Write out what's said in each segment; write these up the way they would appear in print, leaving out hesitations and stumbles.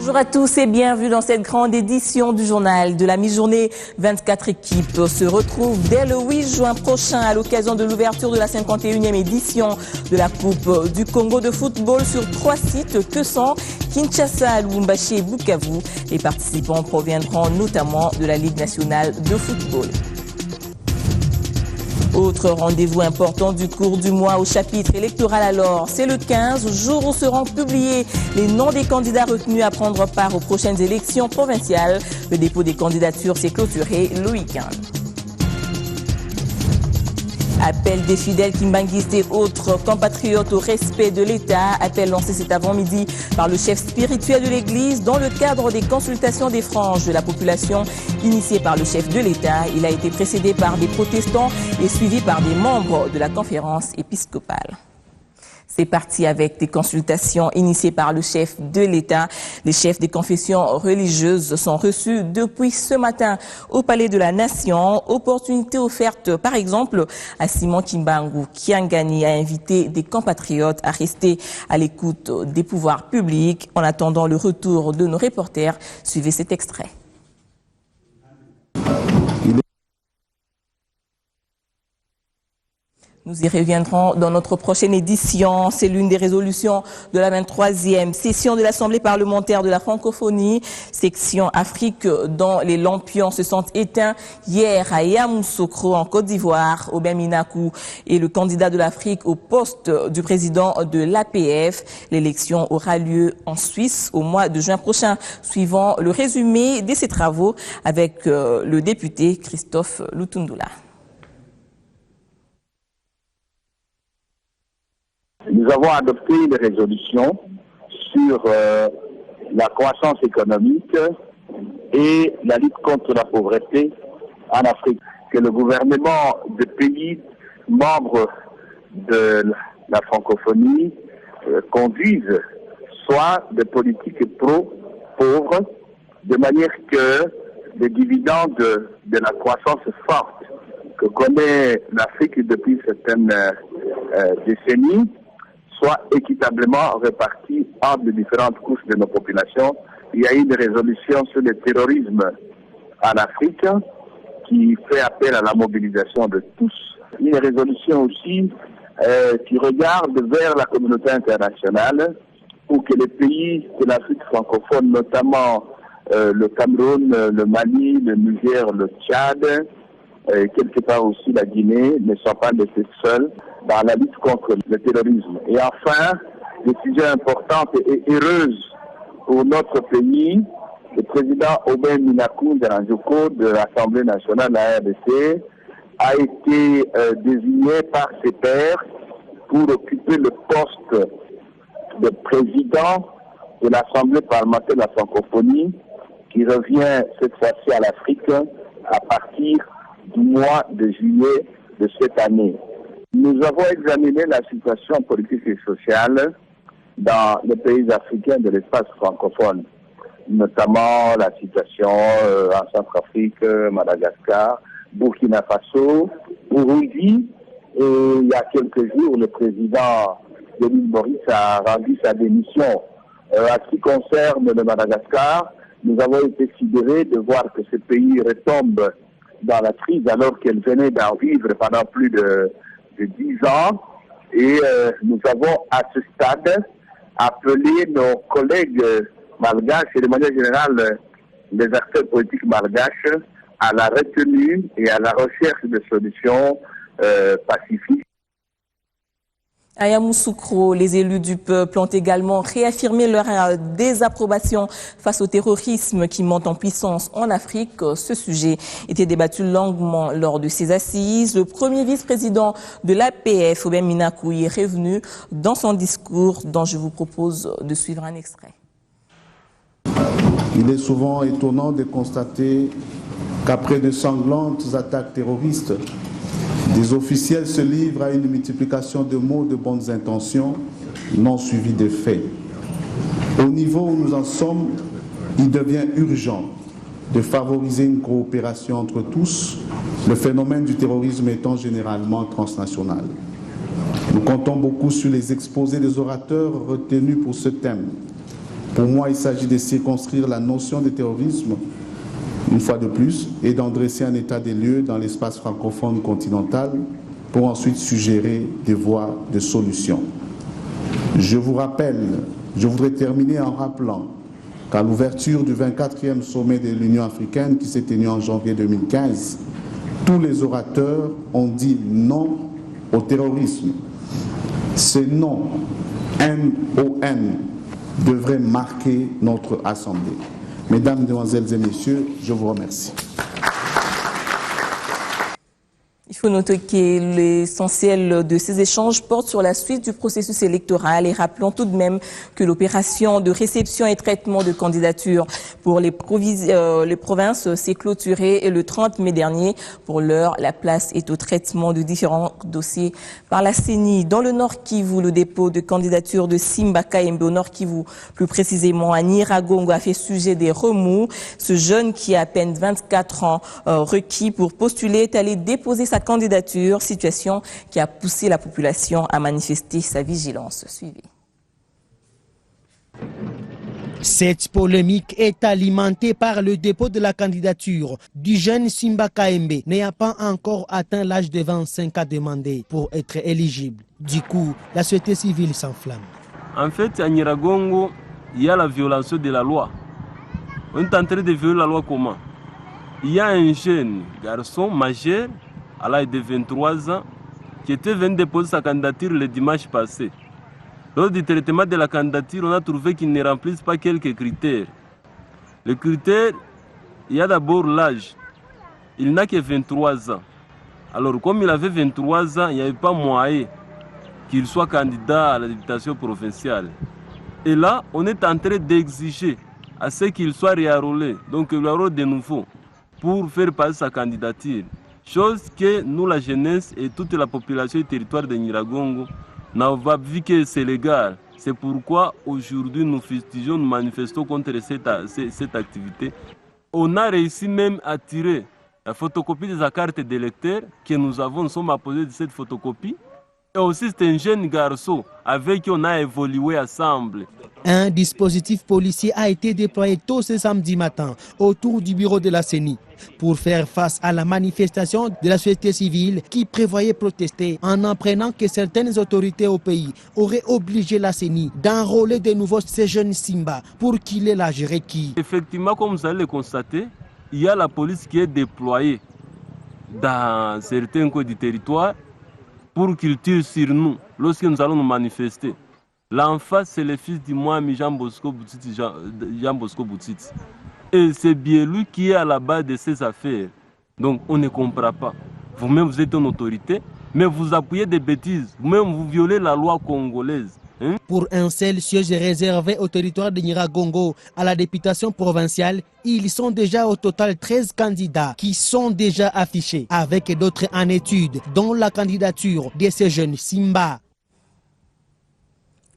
Bonjour à tous et bienvenue dans cette grande édition du journal de la mi-journée. 24 équipes se retrouvent dès le 8 juin prochain à l'occasion de l'ouverture de la 51e édition de la Coupe du Congo de football sur 3 sites que sont Kinshasa, Lubumbashi et Bukavu. Les participants proviendront notamment de la Ligue nationale de football. Autre rendez-vous important du cours du mois au chapitre électoral alors, c'est le 15, jour où seront publiés les noms des candidats retenus à prendre part aux prochaines élections provinciales. Le dépôt des candidatures s'est clôturé le week-end. Appel des fidèles kimbanguistes et autres compatriotes au respect de l'État. Appel lancé cet avant-midi par le chef spirituel de l'Église dans le cadre des consultations des franges de la population initiées par le chef de l'État. Il a été précédé par des protestants et suivi par des membres de la conférence épiscopale. C'est parti avec des consultations initiées par le chef de l'État. Les chefs des confessions religieuses sont reçus depuis ce matin au Palais de la Nation. Opportunité offerte par exemple à Simon Kimbangu Kiangani a invité des compatriotes à rester à l'écoute des pouvoirs publics. En attendant le retour de nos reporters, suivez cet extrait. Nous y reviendrons dans notre prochaine édition. C'est l'une des résolutions de la 23e session de l'Assemblée parlementaire de la francophonie, section Afrique, dont les lampions se sont éteints hier à Yamoussoukro en Côte d'Ivoire. Aubin Minakou est le candidat de l'Afrique au poste du président de l'APF. L'élection aura lieu en Suisse au mois de juin prochain. Suivant le résumé de ces travaux avec le député Christophe Lutundula. Nous avons adopté une résolution sur la croissance économique et la lutte contre la pauvreté en Afrique. Que le gouvernement des pays membres de la francophonie conduise soit des politiques pro-pauvres, de manière que les dividendes de la croissance forte que connaît l'Afrique depuis certaines décennies soit équitablement répartis entre les différentes couches de nos populations. Il y a eu une résolution sur le terrorisme en Afrique qui fait appel à la mobilisation de tous. Une résolution aussi qui regarde vers la communauté internationale pour que les pays de l'Afrique francophone, notamment le Cameroun, le Mali, le Niger, le Tchad, quelque part aussi la Guinée, ne soient pas laissés seuls dans la lutte contre le terrorisme. Et enfin, décision importante et heureuse pour notre pays, le président Aubin Minakou Nzanjoko de l'Assemblée nationale, la RDC, a été désigné par ses pairs pour occuper le poste de président de l'Assemblée parlementaire de la francophonie, qui revient cette fois-ci à l'Afrique à partir du mois de juillet de cette année. Nous avons examiné la situation politique et sociale dans les pays africains de l'espace francophone, notamment la situation en Centrafrique, Madagascar, Burkina Faso, Burundi. Et il y a quelques jours, le président de l'île Maurice a rendu sa démission. À ce qui concerne le Madagascar, nous avons été sidérés de voir que ce pays retombe dans la crise alors qu'elle venait d'en vivre pendant plus de 10 ans. Et nous avons à ce stade appelé nos collègues malgaches et de manière générale les acteurs politiques malgaches à la retenue et à la recherche de solutions pacifiques. À Yamoussoukro, les élus du peuple ont également réaffirmé leur désapprobation face au terrorisme qui monte en puissance en Afrique. Ce sujet était débattu longuement lors de ces assises. Le premier vice-président de l'APF, Aubin Minakou, est revenu dans son discours dont je vous propose de suivre un extrait. Il est souvent étonnant de constater qu'après de sanglantes attaques terroristes, des officiels se livrent à une multiplication de mots de bonnes intentions non suivis de faits. Au niveau où nous en sommes, il devient urgent de favoriser une coopération entre tous, le phénomène du terrorisme étant généralement transnational. Nous comptons beaucoup sur les exposés des orateurs retenus pour ce thème. Pour moi, il s'agit de circonscrire la notion de terrorisme, une fois de plus, et d'en dresser un état des lieux dans l'espace francophone continental pour ensuite suggérer des voies de solution. Je voudrais terminer en rappelant qu'à l'ouverture du 24e sommet de l'Union africaine qui s'est tenu en janvier 2015, tous les orateurs ont dit non au terrorisme. Ce non, N-O-N, devrait marquer notre Assemblée. Mesdames, Mesdemoiselles et Messieurs, je vous remercie. Il faut noter que l'essentiel de ces échanges porte sur la suite du processus électoral et rappelons tout de même que l'opération de réception et traitement de candidatures pour les provinces s'est clôturée le 30 mai dernier. Pour l'heure, la place est au traitement de différents dossiers par la CENI. Dans le Nord Kivu, le dépôt de candidature de Simba Kaembe au Nord Kivu, plus précisément à Nyiragongo, a fait sujet des remous. Ce jeune qui a à peine 24 ans requis pour postuler est allé déposer sa candidature, situation qui a poussé la population à manifester sa vigilance. Suivez. Cette polémique est alimentée par le dépôt de la candidature du jeune Simba Kaembe n'ayant pas encore atteint l'âge de 25 ans demandé pour être éligible. Du coup, la société civile s'enflamme. En fait, à Nyiragongo, il y a la violation de la loi. On est en train de violer la loi comment? Il y a un jeune garçon majeur à l'âge de 23 ans qui était venu déposer sa candidature le dimanche passé. Lors du traitement de la candidature, on a trouvé qu'il ne remplisse pas quelques critères. Les critères, il y a d'abord l'âge. Il n'a que 23 ans. Alors, comme il avait 23 ans, il n'y avait pas moyen qu'il soit candidat à la députation provinciale. Et là, on est en train d'exiger à ce qu'il soit réenrôlé, donc il réenrôle de nouveau, pour faire passer sa candidature. Chose que nous, la jeunesse et toute la population du territoire de Nyiragongo, n'avons pas vu que c'est légal. C'est pourquoi aujourd'hui nous fustigeons, nous manifestons contre cette activité. On a réussi même à tirer la photocopie de sa carte d'électeur que nous sommes apposés de cette photocopie. Et aussi c'est un jeune garçon avec qui on a évolué ensemble. Un dispositif policier a été déployé tôt ce samedi matin autour du bureau de la CENI pour faire face à la manifestation de la société civile qui prévoyait protester en apprenant que certaines autorités au pays auraient obligé la CENI d'enrôler de nouveau ces jeunes Simba pour qu'il ait l'âge requis. Effectivement, comme vous allez le constater, il y a la police qui est déployée dans certains coins du territoire pour qu'il tire sur nous lorsque nous allons nous manifester. L'enfant, c'est le fils du Mwami Jean Bosco Boutiti. Et c'est bien lui qui est à la base de ces affaires. Donc on ne comprend pas. Vous-même, vous êtes une autorité, mais vous appuyez des bêtises. Vous-même, vous violez la loi congolaise. Pour un seul siège réservé au territoire de Nyiragongo à la députation provinciale, ils sont déjà au total 13 candidats qui sont déjà affichés, avec d'autres en étude, dont la candidature de ces jeunes Simba.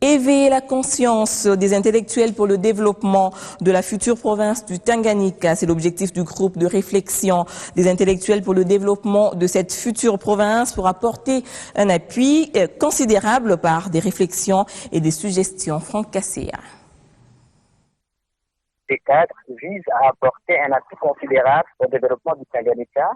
Éveiller la conscience des intellectuels pour le développement de la future province du Tanganyika. C'est l'objectif du groupe de réflexion des intellectuels pour le développement de cette future province pour apporter un appui considérable par des réflexions et des suggestions. Franck Kasséa. Ces cadres visent à apporter un appui considérable au développement du Tanganyika,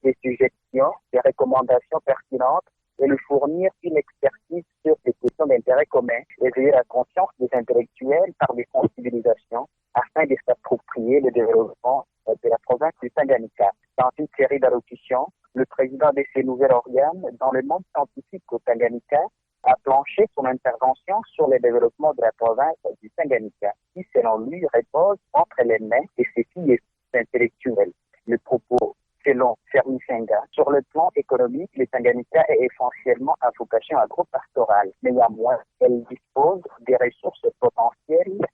des suggestions, des recommandations pertinentes et lui fournir une expertise sur les questions d'intérêt commun, éveiller la conscience des intellectuels par des sensibilisations afin de s'approprier le développement de la province du Tanganyika. Dans une série d'allocutions, le président de ces nouvelles organes dans le monde scientifique au Tanganyika a planché son intervention sur le développement de la province du Tanganyika, qui, selon lui, repose entre les mains de ses filles intellectuelles. Le propos, selon Fermi Senga, sur le plan économique, le Tanganyika est essentiellement à vocation agro-pastorale. Néanmoins, elle dispose des ressources potentielles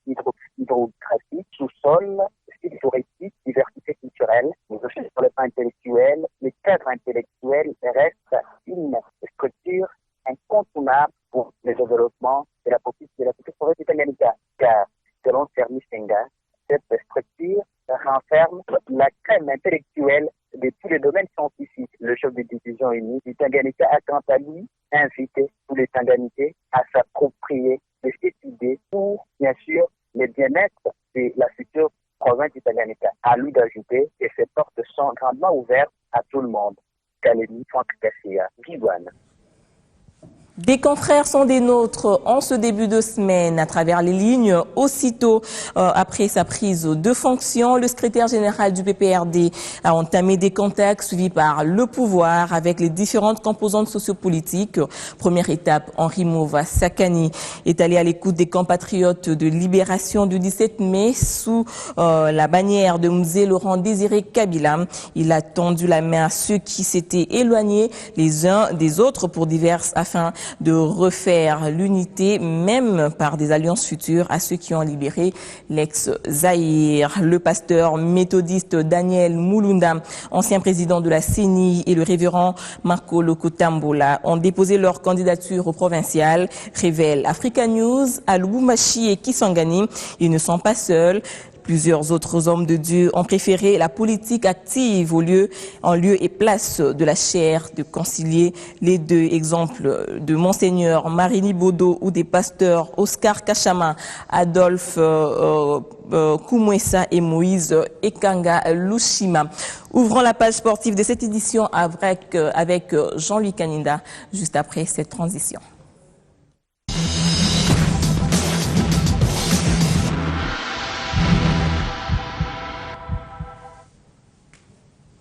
hydrographiques, sous-sol, sites touristiques, diversité culturelle. Mais aussi sur le plan intellectuel, le cadre intellectuel reste une structure incontournable pour le développement de la petite province du Tanganyika. Car, selon Fermi Senga, cette structure renferme la crème intellectuelle de tous les domaines scientifiques. Le chef de division unie du Tanganyika a quant à lui invité tous les Tanganitais à s'approprier de cette idée pour, bien sûr, le bien-être de la future province du Tanganyika. À lui d'ajouter que ces portes sont grandement ouvertes à tout le monde. Kalemi, Franck Kassia, Guiwane. Des confrères sont des nôtres en ce début de semaine à travers les lignes. Aussitôt après sa prise de fonction, le secrétaire général du PPRD a entamé des contacts suivis par le pouvoir avec les différentes composantes sociopolitiques. Première étape, Henri Mova Sakani est allé à l'écoute des compatriotes de libération du 17 mai sous la bannière de Mzee Laurent Désiré Kabila. Il a tendu la main à ceux qui s'étaient éloignés les uns des autres pour diverses afin de refaire l'unité, même par des alliances futures, à ceux qui ont libéré l'ex-Zaïre. Le pasteur méthodiste Daniel Moulunda, ancien président de la CENI, et le révérend Marco Lokotambola ont déposé leur candidature au provincial, révèle Africa News. À Lubumbashi et Kisangani, ils ne sont pas seuls. Plusieurs autres hommes de Dieu ont préféré la politique active en lieu et place de la chair, de concilier les deux. Exemples de Monseigneur Marini Bodo ou des pasteurs Oscar Kachama, Adolphe Koumouessa et Moïse Ekanga Lushima. Ouvrons la page sportive de cette édition avec Jean-Louis Kaninda, juste après cette transition.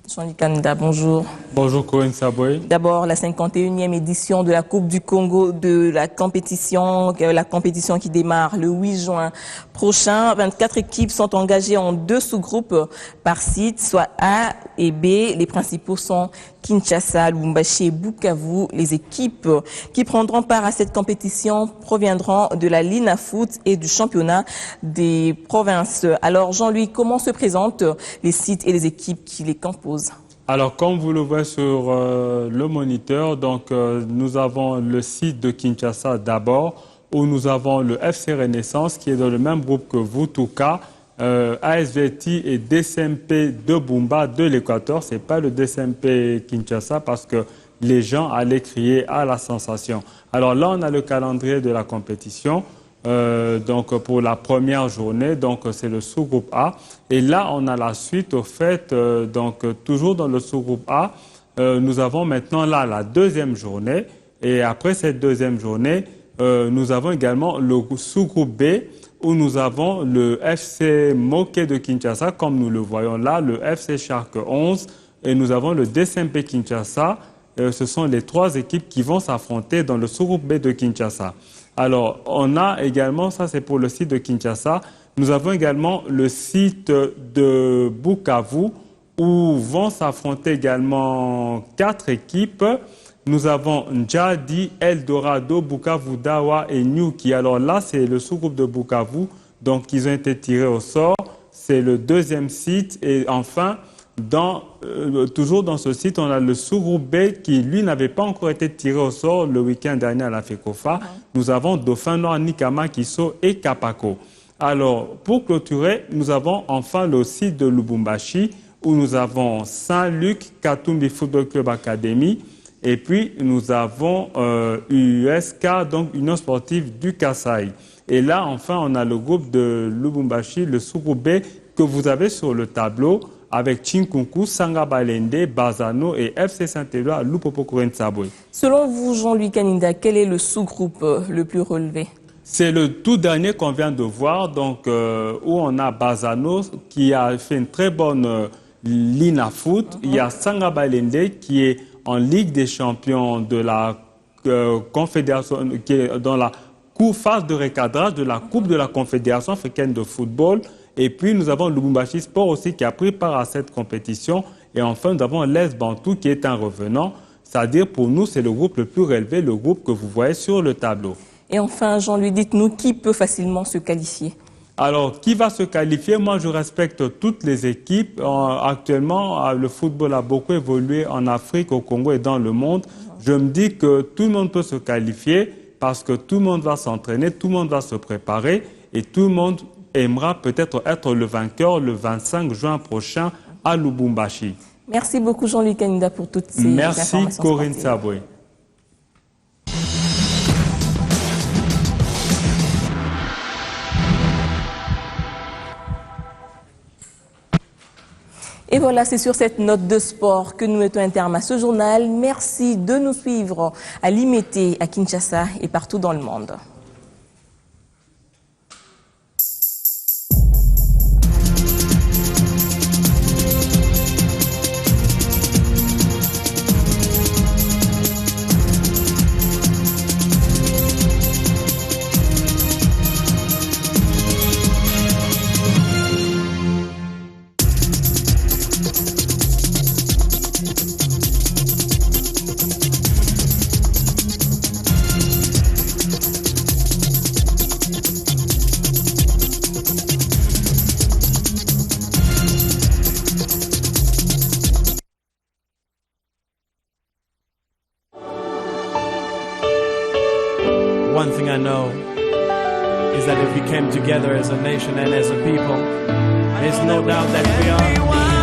Jean-Louis Kaninda, bonjour. Bonjour Corinne Saboy. D'abord, la 51e édition de la Coupe du Congo de la compétition qui démarre le 8 juin prochain. 24 équipes sont engagées en 2 sous-groupes par site, soit A et B. Les principaux sont Kinshasa, Lubumbashi et Bukavu. Les équipes qui prendront part à cette compétition proviendront de la Linafoot et du championnat des provinces. Alors Jean-Louis, comment se présentent les sites et les équipes qui les composent? Alors comme vous le voyez sur le moniteur, donc nous avons le site de Kinshasa d'abord, où nous avons le FC Renaissance qui est dans le même groupe que vous, Touka, ASVT et DCMP de Bumba de l'Équateur. Ce n'est pas le DCMP Kinshasa parce que les gens allaient crier à la sensation. Alors là, on a le calendrier de la compétition. Donc pour la première journée, donc c'est le sous-groupe A. Et là, on a la suite au fait, donc toujours dans le sous-groupe A, nous avons maintenant là la deuxième journée. Et après cette deuxième journée, nous avons également le sous-groupe B où nous avons le FC Moké de Kinshasa, comme nous le voyons là, le FC Shark 11 et nous avons le DCMP Kinshasa. Ce sont les 3 équipes qui vont s'affronter dans le sous-groupe B de Kinshasa. Alors, on a également, ça c'est pour le site de Kinshasa, nous avons également le site de Bukavu où vont s'affronter également 4 équipes. Nous avons Ndjadi, Eldorado, Bukavu, Dawa et Nyuki. Alors là, c'est le sous-groupe de Bukavu, donc ils ont été tirés au sort. C'est le 2e site et enfin, toujours dans ce site, on a le sous-groupe B qui, lui, n'avait pas encore été tiré au sort le week-end dernier à la FECOFA. Nous avons Dauphin Noir, Nikama, Kiso et Kapako. Alors, pour clôturer, nous avons enfin le site de Lubumbashi où nous avons Saint-Luc, Katumbi Football Club Academy et puis nous avons USK, donc Union Sportive du Kasaï. Et là, enfin, on a le groupe de Lubumbashi, le sous-groupe B que vous avez sur le tableau, avec Chinkunku, Sangabalende, Bazano et FC Saint-Éloi, Lupopo Kourensaboué. Selon vous, Jean-Louis Kaninda, quel est le sous-groupe le plus relevé? C'est le tout dernier qu'on vient de voir, donc où on a Bazano qui a fait une très bonne Linafoot. Il y a Sangabalende qui est en Ligue des Champions de la Confédération, qui est dans la phase de recadrage de la Coupe de la Confédération africaine de football. Et puis, nous avons Lubumbashi Sport aussi qui a pris part à cette compétition. Et enfin, nous avons l'Est Bantou qui est un revenant. C'est-à-dire, pour nous, c'est le groupe le plus relevé, le groupe que vous voyez sur le tableau. Et enfin, Jean-Louis, dites-nous qui peut facilement se qualifier? Alors, qui va se qualifier? Moi, je respecte toutes les équipes. Actuellement, le football a beaucoup évolué en Afrique, au Congo et dans le monde. Je me dis que tout le monde peut se qualifier parce que tout le monde va s'entraîner, tout le monde va se préparer et tout le monde aimera peut-être être le vainqueur le 25 juin prochain à Lubumbashi. Merci beaucoup Jean-Luc Anida pour toutes ces informations. Merci Corinne Saboué. Et voilà, c'est sur cette note de sport que nous mettons un terme à ce journal. Merci de nous suivre à Limete, à Kinshasa et partout dans le monde. One thing I know is that if we came together as a nation and as a people, there's no doubt that we are